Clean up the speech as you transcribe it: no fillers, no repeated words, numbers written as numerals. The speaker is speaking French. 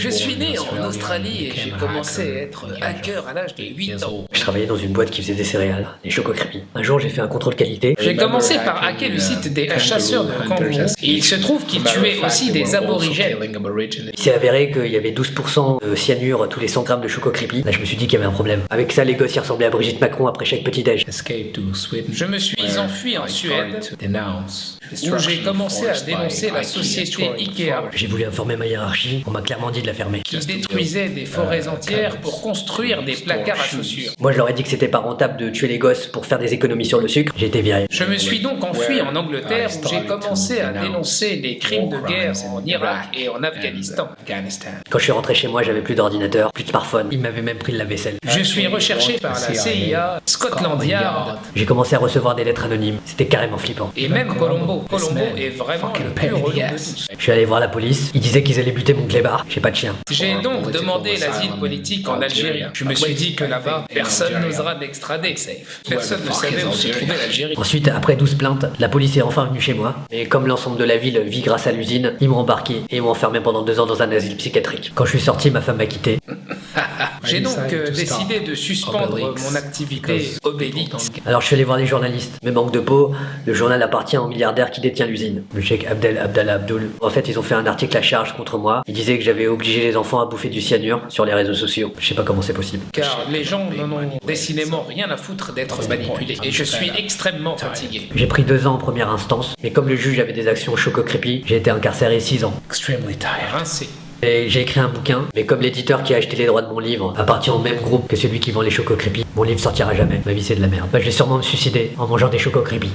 Je suis né en Australie et j'ai commencé à être hacker à l'âge de 8 ans. Je travaillais dans une boîte qui faisait des céréales, des Choco Crispy. Un jour, j'ai fait un contrôle qualité. J'ai commencé par hacker le site des chasseurs de kangourous et il se trouve qu'ils tuaient aussi des aborigènes. Il s'est avéré qu'il y avait 12% de cyanure tous les 100 grammes de Choco Crispy. Là, je me suis dit qu'il y avait un problème. Avec ça, les gosses, ils ressemblaient à Brigitte Macron après chaque petit-déj. Je me suis enfui en Suède où j'ai commencé à dénoncer la société Ikea J'ai voulu informer ma hiérarchie, on m'a clairement dit de la fermer. qui détruisait des forêts entières pour construire des placards à chaussures. Moi, je leur ai dit que c'était pas rentable de tuer les gosses pour faire des économies sur le sucre. J'ai été viré. Je me suis donc enfui en Angleterre où j'ai commencé à dénoncer les crimes de guerre en Irak et en Afghanistan. Quand je suis rentré chez moi, j'avais plus d'ordinateur, plus de smartphone. Ils m'avaient même pris le lave-vaisselle. Je suis recherché par la CIA, Scotland Yard J'ai commencé à recevoir des lettres anonymes. C'était carrément flippant. et même Colombo. Colombo est vraiment le plus relou de tous. Je suis allé voir la police. Ils disaient qu'ils allaient buter mon clébard. J'ai pas de chien. J'ai donc demandé l'asile politique en Algérie. Je me suis dit que là-bas, personne n'osera m'extrader. Personne ne savait où se trouvait l'Algérie. Ensuite, après 12 plaintes, la police est enfin venue chez moi. Et comme l'ensemble de la ville vit grâce à l'usine, ils m'ont embarqué et m'ont enfermé pendant 2 ans dans un asile psychiatrique. Quand je suis sorti, ma femme m'a quitté. J'ai donc décidé de suspendre mon activité Obélix. Alors je suis allé voir les journalistes. Mais manque de peau, le journal appartient au milliardaire qui détient l'usine, le cheikh Abdallah Abdul. En fait, ils ont fait un article à charge contre moi. Ils disaient que j'avais obligé les enfants à bouffer du cyanure sur les réseaux sociaux. Je sais pas comment c'est possible. Car les gens n'en ont décidément rien à foutre d'être manipulés. Et je suis extrêmement fatigué. J'ai pris 2 ans en première instance, mais comme le juge avait des actions Choco Crispy, j'ai été incarcéré 6 ans. Rincé. Et j'ai écrit un bouquin, mais comme l'éditeur qui a acheté les droits de mon livre appartient au même groupe que celui qui vend les Choco Crispy, mon livre sortira jamais. Ma vie c'est de la merde. Bah, je vais sûrement me suicider en mangeant des Choco Crispy.